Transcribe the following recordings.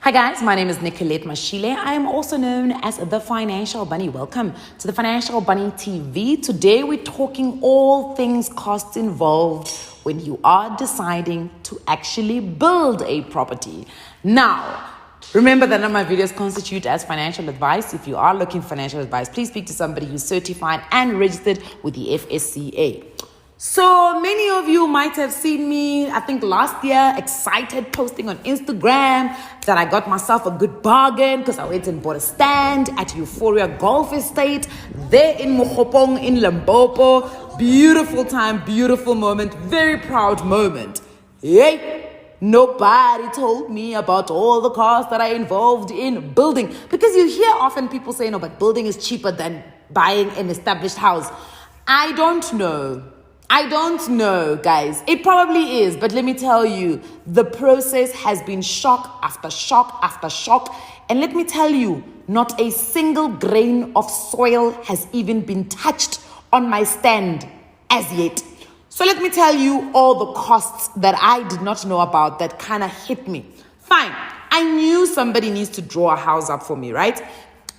Hi guys, my name is Nicolette Mashile. I am also known as the Financial Bunny. Welcome to the Financial Bunny TV. Today we're talking all things costs involved when you are deciding to actually build a property. Now, remember that none of my videos constitute as financial advice. If you are looking for financial advice, please speak to somebody who's certified and registered with the FSCA. So many of you might have seen me, I think last year, excited posting on Instagram that I got myself a good bargain because I went and bought a stand at Euphoria Golf Estate there in Mokopong in Limpopo. Beautiful time, beautiful moment, very proud moment. Yay! Nobody told me about all the costs that are involved in building, because you hear often people say, no, but building is cheaper than buying an established house. I don't know, guys. It probably is, but let me tell you, the process has been shock after shock after shock. And let me tell you, not a single grain of soil has even been touched on my stand as yet. So let me tell you all the costs that I did not know about that kind of hit me. Fine, I knew somebody needs to draw a house up for me, right?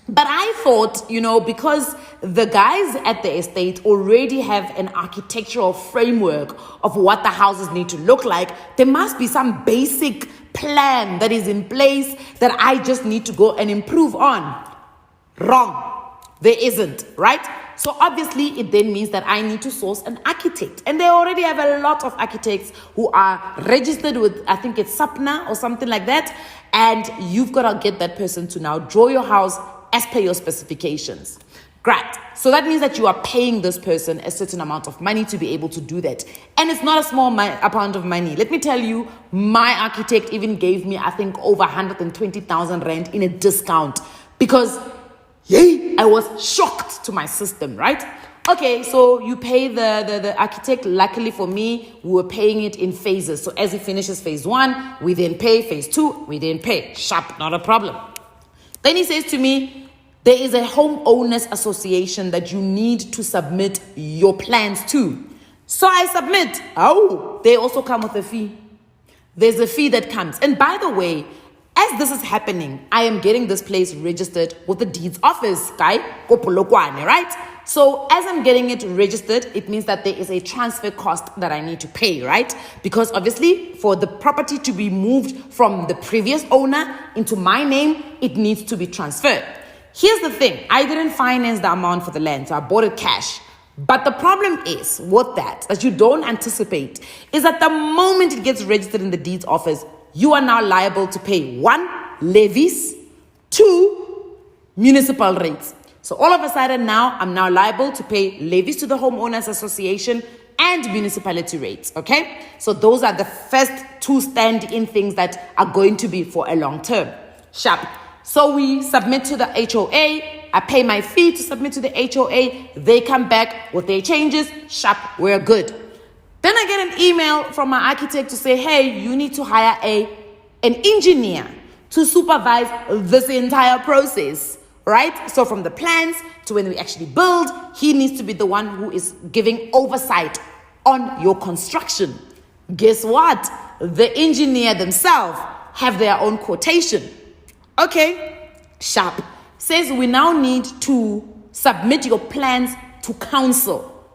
But I thought, because the guys at the estate already have an architectural framework of what the houses need to look like, there must be some basic plan that is in place that I just need to go and improve on. Wrong. There isn't, right? So obviously it then means that I need to source an architect. And they already have a lot of architects who are registered with, I think it's SAPNA or something like that. And you've got to get that person to now draw your house as per your specifications. Great. So that means that you are paying this person a certain amount of money to be able to do that. And it's not a small amount of money. Let me tell you, my architect even gave me, I think, over 120,000 rand in a discount because, I was shocked to my system, right? Okay, so you pay the architect. Luckily for me, we were paying it in phases. So as he finishes phase 1, we then pay phase 2, we then pay. Sharp, not a problem. Then he says to me, there is a homeowners association that you need to submit your plans to. So I submit. Oh, they also come with a fee. There's a fee that comes. And by the way, as this is happening, I am getting this place registered with the deeds office, right? So as I'm getting it registered, it means that there is a transfer cost that I need to pay, right? Because obviously for the property to be moved from the previous owner into my name, it needs to be transferred. Here's the thing. I didn't finance the amount for the land, so I bought it cash. But the problem is with that you don't anticipate is that the moment it gets registered in the deeds office, you are now liable to pay 1, levies, 2, municipal rates. So all of a sudden now, I'm now liable to pay levies to the Homeowners Association and municipality rates, okay? So those are the first 2 stand-in things that are going to be for a long term. Sharp. So we submit to the HOA. I pay my fee to submit to the HOA. They come back with their changes. Sharp, we're good. Then I get an email from my architect to say, hey, you need to hire an engineer to supervise this entire process, right? So from the plans to when we actually build, he needs to be the one who is giving oversight on your construction. Guess what? The engineer themselves have their own quotation. Okay, sharp. Says we now need to submit your plans to council.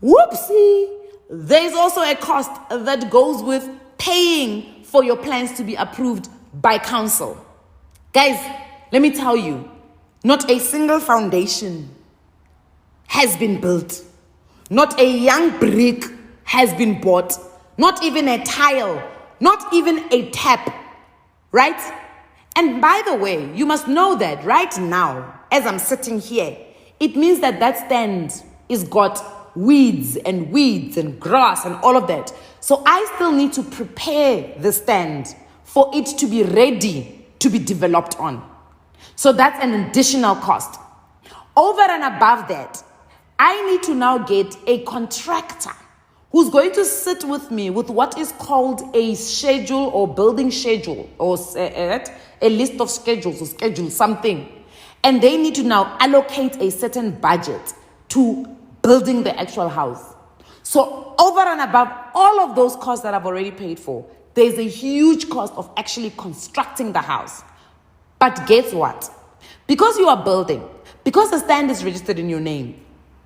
Whoopsie. There's also a cost that goes with paying for your plans to be approved by council. Guys, let me tell you, not a single foundation has been built. Not a young brick has been bought. Not even a tile. Not even a tap. Right? And by the way, you must know that right now, as I'm sitting here, it means that that stand is got weeds and grass and all of that. So I still need to prepare the stand for it to be ready to be developed on. So that's an additional cost. Over and above that, I need to now get a contractor who's going to sit with me with what is called a schedule or building schedule or a list of schedules or schedule something. And they need to now allocate a certain budget to building the actual house. So over and above all of those costs that I've already paid for, There's a huge cost of actually constructing the house. But guess what? Because you are building, because the stand is registered in your name,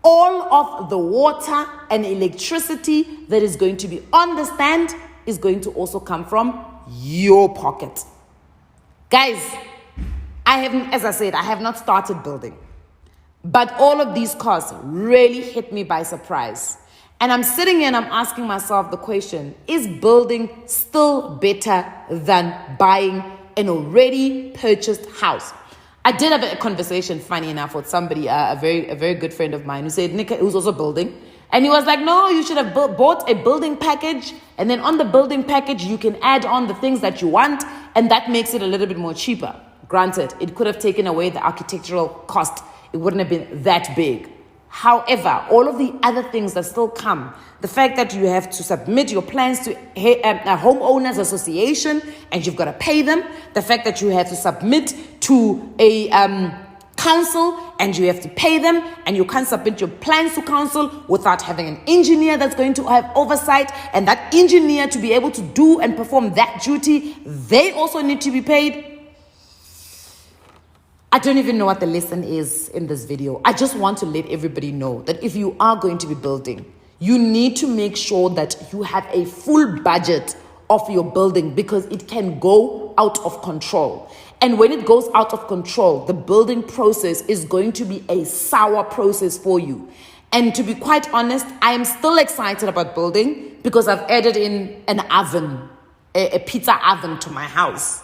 all of the water and electricity that is going to be on the stand is going to also come from your pocket. Guys, as I said, I have not started building. But all of these costs really hit me by surprise. And I'm sitting here and I'm asking myself the question, is building still better than buying an already purchased house? I did have a conversation, funny enough, with somebody, a very good friend of mine who said, Nick, who's also building. And he was like, no, you should have bought a building package. And then on the building package, you can add on the things that you want. And that makes it a little bit more cheaper. Granted, it could have taken away the architectural cost. It wouldn't have been that big. However, all of the other things that still come, the fact that you have to submit your plans to a homeowners association and you've got to pay them, the fact that you have to submit to a council and you have to pay them, and you can't submit your plans to council without having an engineer that's going to have oversight, and that engineer to be able to do and perform that duty, they also need to be paid. I don't even know what the lesson is in this video. I just want to let everybody know that if you are going to be building, you need to make sure that you have a full budget of your building, because it can go out of control. And when it goes out of control, the building process is going to be a sour process for you. And to be quite honest, I am still excited about building because I've added in an oven, a pizza oven to my house.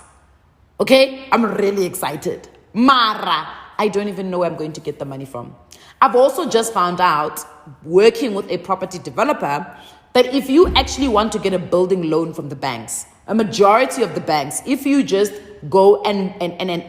Okay? I'm really excited. Mara, I don't even know where I'm going to get the money from. I've also just found out, working with a property developer, that if you actually want to get a building loan from the banks, a majority of the banks, if you just go and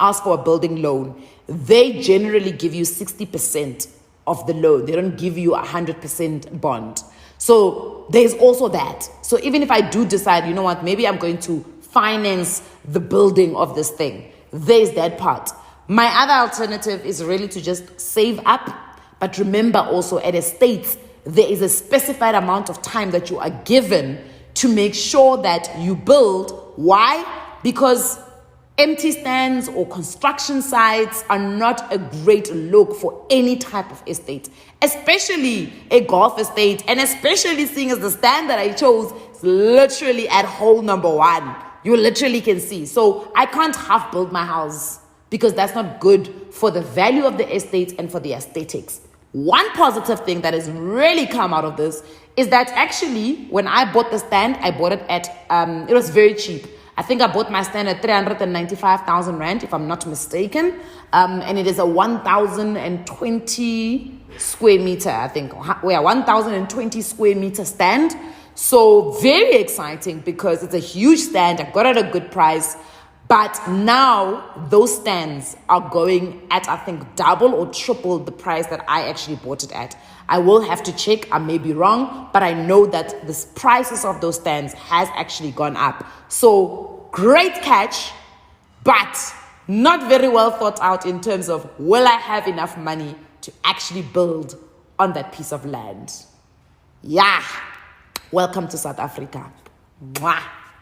ask for a building loan, they generally give you 60% of the loan. They don't give you 100% bond. So there's also that. So even if I do decide, you know what, maybe I'm going to finance the building of this thing, there's that part. My other alternative is really to just save up. But remember also, at estates, there is a specified amount of time that you are given to make sure that you build. Why? Because empty stands or construction sites are not a great look for any type of estate, especially a golf estate, and especially seeing as the stand that I chose is literally at hole number 1. You literally can see. So I can't half build my house, because that's not good for the value of the estate and for the aesthetics. One positive thing that has really come out of this is that actually, when I bought the stand, I bought it at, it was very cheap. I think I bought my stand at 395,000 Rand, if I'm not mistaken. And it is a 1,020 square meter, I think. Yeah, 1,020 square meter stand. So very exciting, because it's a huge stand. I got it at a good price. But now those stands are going at, I think, double or triple the price that I actually bought it at. I will have to check. I may be wrong, but I know that the prices of those stands has actually gone up. So great catch, but not very well thought out in terms of, will I have enough money to actually build on that piece of land? Yeah. Welcome to South Africa. Mwah.